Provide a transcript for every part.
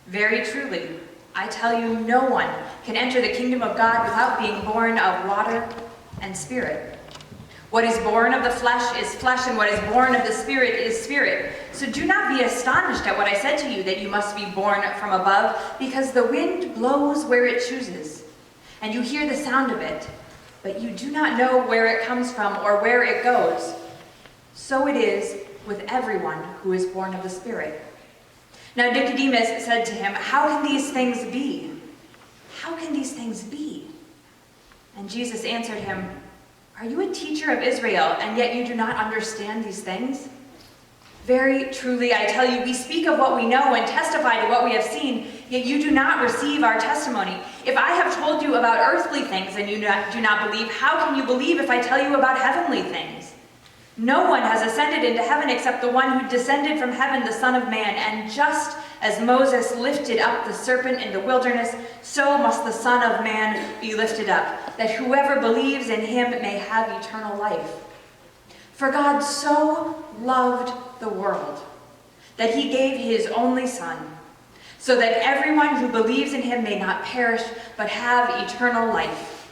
Very truly, I tell you, no one can enter the kingdom of God without being born of water and spirit. What is born of the flesh is flesh, and what is born of the spirit is spirit. So do not be astonished at what I said to you, that you must be born from above, because the wind blows where it chooses, and you hear the sound of it, but you do not know where it comes from or where it goes. So it is with everyone who is born of the Spirit. Now Nicodemus said to him, "How can these things be? How can these things be?" And Jesus answered him, "Are you a teacher of Israel, and yet you do not understand these things? Very truly, I tell you, we speak of what we know and testify to what we have seen, yet you do not receive our testimony. If I have told you about earthly things and you do not believe, how can you believe if I tell you about heavenly things? No one has ascended into heaven except the one who descended from heaven, the Son of Man. And just as Moses lifted up the serpent in the wilderness, so must the Son of Man be lifted up, that whoever believes in him may have eternal life. For God so loved the world that he gave his only Son, so that everyone who believes in him may not perish, but have eternal life.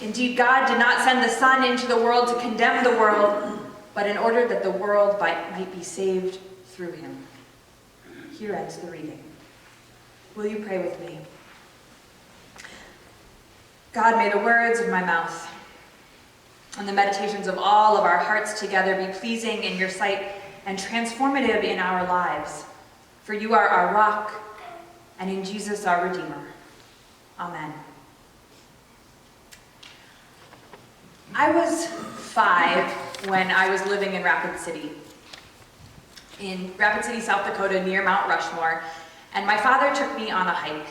Indeed, God did not send the Son into the world to condemn the world, but in order that the world might be saved through him." Here ends the reading. Will you pray with me? God, may the words of my mouth and the meditations of all of our hearts together be pleasing in your sight and transformative in our lives. For you are our rock, and in Jesus our Redeemer. Amen. I was 5 when I was living in Rapid City, South Dakota, near Mount Rushmore, and my father took me on a hike.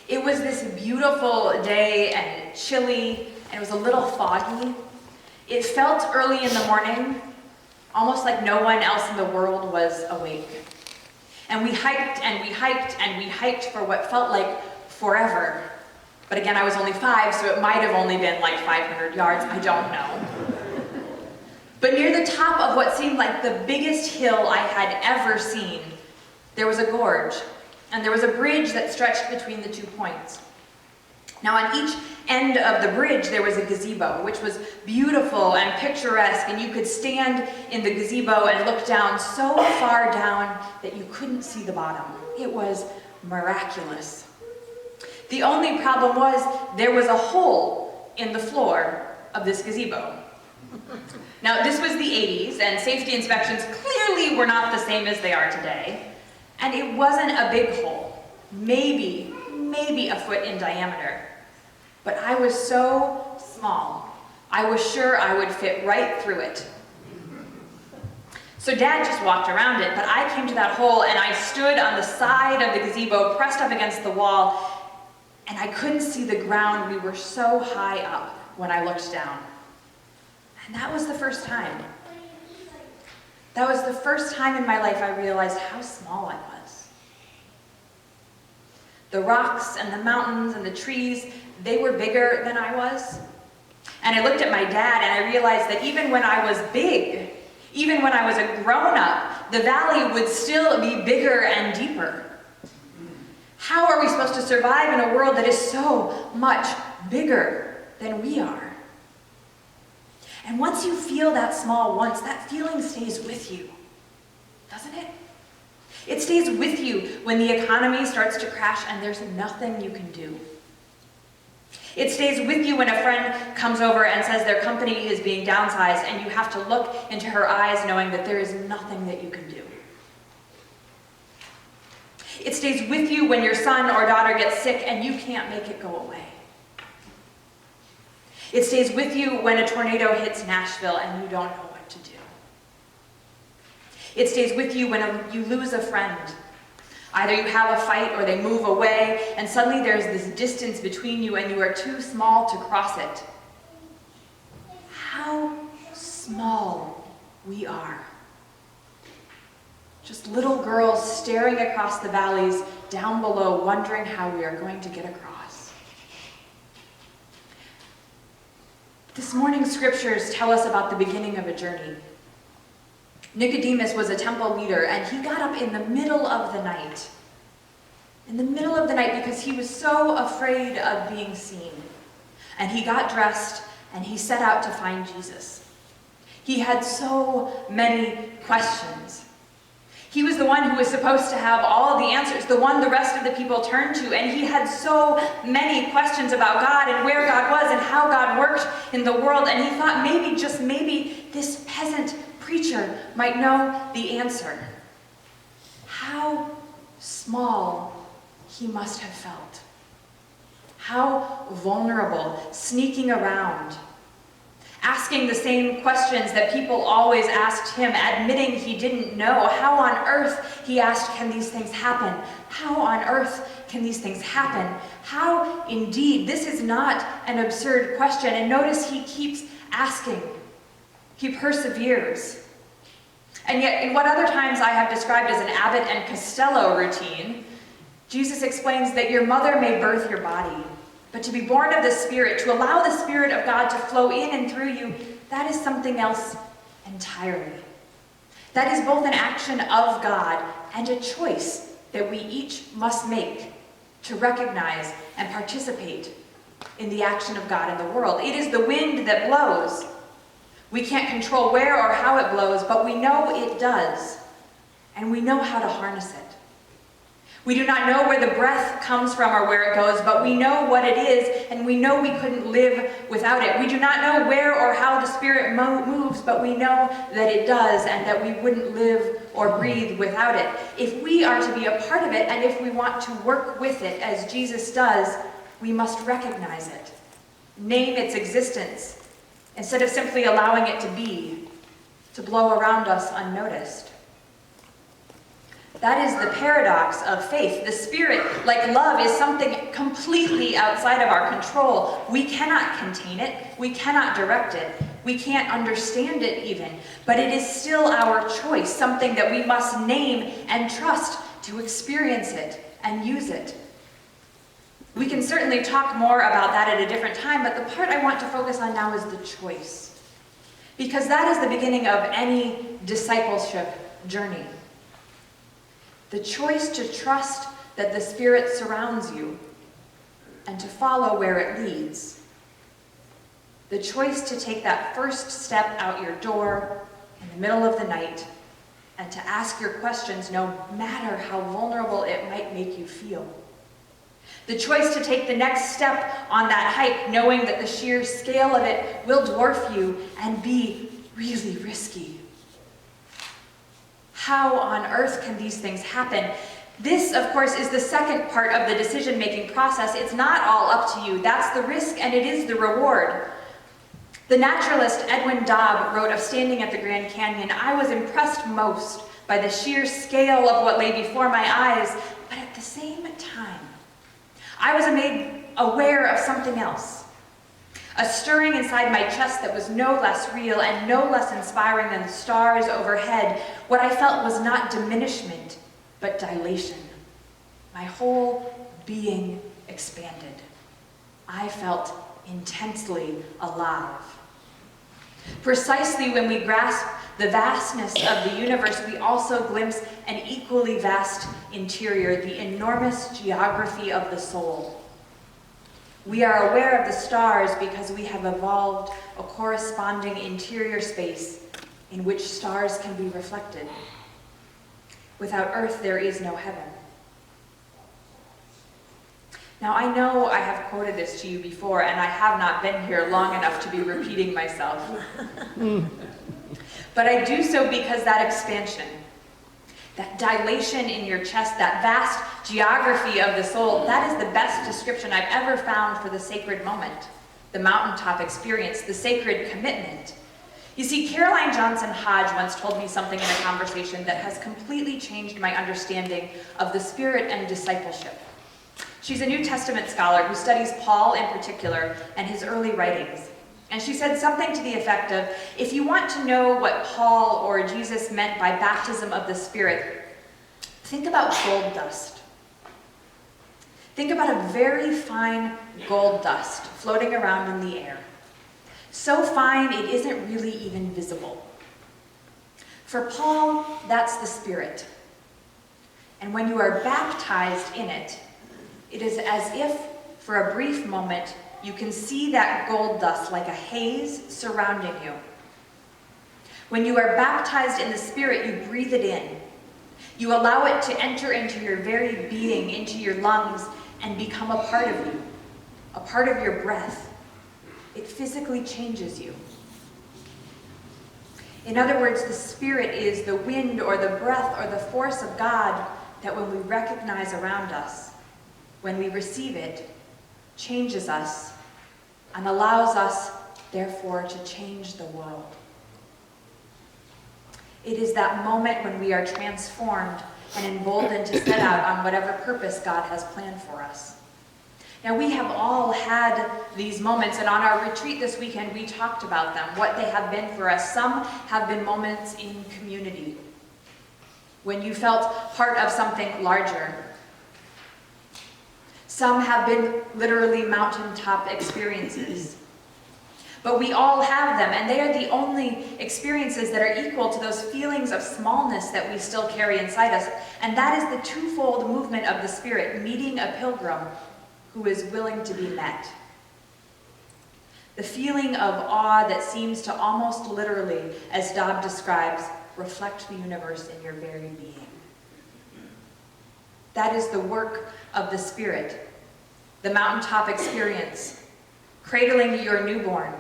It was this beautiful day and chilly, and it was a little foggy. It felt early in the morning, almost like no one else in the world was awake. And we hiked and we hiked and we hiked for what felt like forever. But again, I was only 5, so it might have only been like 500 yards, I don't know. But near the top of what seemed like the biggest hill I had ever seen, there was a gorge, and there was a bridge that stretched between the 2 points. Now on each end of the bridge there was a gazebo, which was beautiful and picturesque, and you could stand in the gazebo and look down so far down that you couldn't see the bottom. It was miraculous. The only problem was there was a hole in the floor of this gazebo. Now, this was the 80s, and safety inspections clearly were not the same as they are today. And it wasn't a big hole, maybe a foot in diameter. But I was so small, I was sure I would fit right through it. So Dad just walked around it, but I came to that hole and I stood on the side of the gazebo, pressed up against the wall, and I couldn't see the ground. We were so high up when I looked down. And that was the first time. That was the first time in my life I realized how small I was. The rocks and the mountains and the trees, they were bigger than I was. And I looked at my dad and I realized that even when I was big, even when I was a grown-up, the valley would still be bigger and deeper. How are we supposed to survive in a world that is so much bigger than we are? And once you feel that small once, that feeling stays with you, doesn't it? It stays with you when the economy starts to crash and there's nothing you can do. It stays with you when a friend comes over and says their company is being downsized and you have to look into her eyes knowing that there is nothing that you can do. It stays with you when your son or daughter gets sick and you can't make it go away. It stays with you when a tornado hits Nashville and you don't know what to do. It stays with you when you lose a friend. Either you have a fight or they move away and suddenly there's this distance between you and you are too small to cross it. How small we are. Just little girls staring across the valleys down below, wondering how we are going to get across. This morning's scriptures tell us about the beginning of a journey. Nicodemus was a temple leader, and he got up in the middle of the night. in the middle of the night because he was so afraid of being seen. And he got dressed and he set out to find Jesus. He had so many questions. He was the one who was supposed to have all of the answers, the one the rest of the people turned to, and he had so many questions about God and where God was and how God worked in the world, and he thought maybe, just maybe, this peasant preacher might know the answer. How small he must have felt. How vulnerable, sneaking around, asking the same questions that people always asked him, admitting he didn't know. How on earth, he asked, can these things happen? How on earth can these things happen? How indeed? This is not an absurd question. And notice he keeps asking. He perseveres. And yet, in what other times I have described as an Abbott and Costello routine, Jesus explains that your mother may birth your body, but to be born of the Spirit, to allow the Spirit of God to flow in and through you, that is something else entirely. That is both an action of God and a choice that we each must make to recognize and participate in the action of God in the world. It is the wind that blows. We can't control where or how it blows, but we know it does, and we know how to harness it. We do not know where the breath comes from or where it goes, but we know what it is, and we know we couldn't live without it. We do not know where or how the Spirit moves, but we know that it does, and that we wouldn't live or breathe without it. If we are to be a part of it, and if we want to work with it as Jesus does, we must recognize it, name its existence, instead of simply allowing it to be, to blow around us unnoticed. That is the paradox of faith. The Spirit, like love, is something completely outside of our control. We cannot contain it. We cannot direct it. We can't understand it even. But it is still our choice, something that we must name and trust to experience it and use it. We can certainly talk more about that at a different time, but the part I want to focus on now is the choice. Because that is the beginning of any discipleship journey. The choice to trust that the Spirit surrounds you and to follow where it leads. The choice to take that first step out your door in the middle of the night and to ask your questions no matter how vulnerable it might make you feel. The choice to take the next step on that hike knowing that the sheer scale of it will dwarf you and be really risky. How on earth can these things happen? This, of course, is the second part of the decision-making process. It's not all up to you. That's the risk and it is the reward. The naturalist Edwin Dobb wrote of standing at the Grand Canyon, "I was impressed most by the sheer scale of what lay before my eyes, but at the same time, I was made aware of something else. A stirring inside my chest that was no less real and no less inspiring than the stars overhead. What I felt was not diminishment, but dilation. My whole being expanded. I felt intensely alive." Precisely when we grasp the vastness of the universe, we also glimpse an equally vast interior, the enormous geography of the soul. We are aware of the stars because we have evolved a corresponding interior space in which stars can be reflected. Without earth, there is no heaven. Now, I know I have quoted this to you before, and I have not been here long enough to be repeating myself. But I do so because that expansion, that dilation in your chest, that vast geography of the soul, that is the best description I've ever found for the sacred moment, the mountaintop experience, the sacred commitment. You see, Caroline Johnson Hodge once told me something in a conversation that has completely changed my understanding of the Spirit and discipleship. She's a New Testament scholar who studies Paul in particular and his early writings. And she said something to the effect of, if you want to know what Paul or Jesus meant by baptism of the Spirit, think about gold dust. Think about a very fine gold dust floating around in the air. So fine it isn't really even visible. For Paul, that's the Spirit. And when you are baptized in it, it is as if, for a brief moment, you can see that gold dust like a haze surrounding you. When you are baptized in the Spirit, you breathe it in. You allow it to enter into your very being, into your lungs, and become a part of you, a part of your breath. It physically changes you. In other words, the Spirit is the wind or the breath or the force of God that when we recognize around us, when we receive it, changes us and allows us, therefore, to change the world. It is that moment when we are transformed and emboldened to set out on whatever purpose God has planned for us. Now, we have all had these moments, and on our retreat this weekend, we talked about them, what they have been for us. Some have been moments in community, when you felt part of something larger. Some have been literally mountaintop experiences. But we all have them, and they are the only experiences that are equal to those feelings of smallness that we still carry inside us. And that is the twofold movement of the Spirit, meeting a pilgrim who is willing to be met. The feeling of awe that seems to almost literally, as Dobb describes, reflect the universe in your very being. That is the work of the Spirit, the mountaintop experience, cradling your newborn,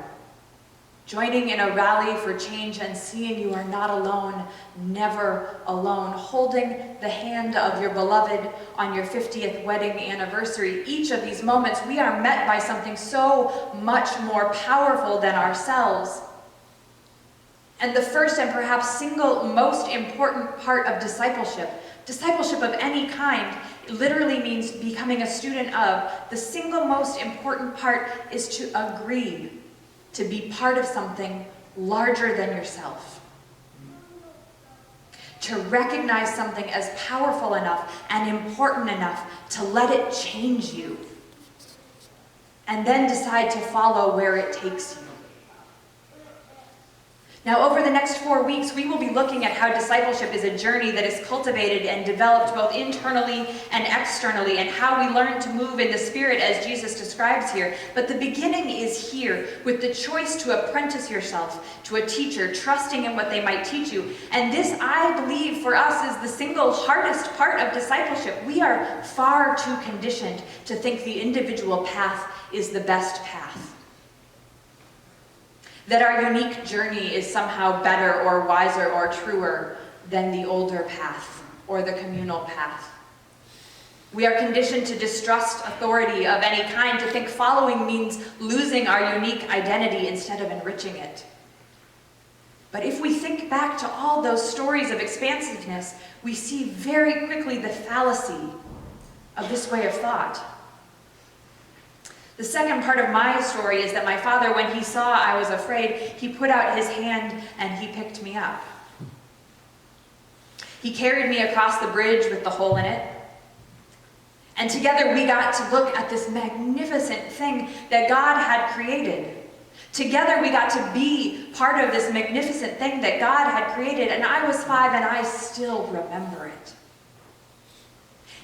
joining in a rally for change and seeing you are not alone, never alone, holding the hand of your beloved on your 50th wedding anniversary. Each of these moments, we are met by something so much more powerful than ourselves. And the first and perhaps single most important part of discipleship of any kind, literally means becoming a student of. The single most important part is to agree to be part of something larger than yourself. To recognize something as powerful enough and important enough to let it change you. And then decide to follow where it takes you. Now, over the next 4 weeks, we will be looking at how discipleship is a journey that is cultivated and developed both internally and externally, and how we learn to move in the Spirit as Jesus describes here. But the beginning is here, with the choice to apprentice yourself to a teacher, trusting in what they might teach you. And this, I believe, for us is the single hardest part of discipleship. We are far too conditioned to think the individual path is the best path. That our unique journey is somehow better or wiser or truer than the older path or the communal path. We are conditioned to distrust authority of any kind, to think following means losing our unique identity instead of enriching it. But if we think back to all those stories of expansiveness, we see very quickly the fallacy of this way of thought. The second part of my story is that my father, when he saw I was afraid, he put out his hand and he picked me up. He carried me across the bridge with the hole in it. And together we got to look at this magnificent thing that God had created. Together we got to be part of this magnificent thing that God had created. And I was 5 and I still remember it.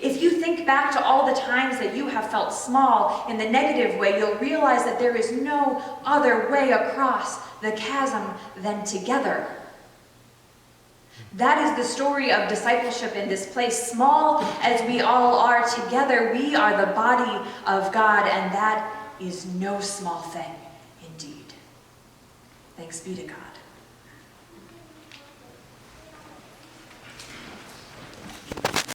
If you think back to all the times that you have felt small in the negative way, you'll realize that there is no other way across the chasm than together. That is the story of discipleship in this place. Small as we all are, together we are the body of God, and that is no small thing indeed. Thanks be to God.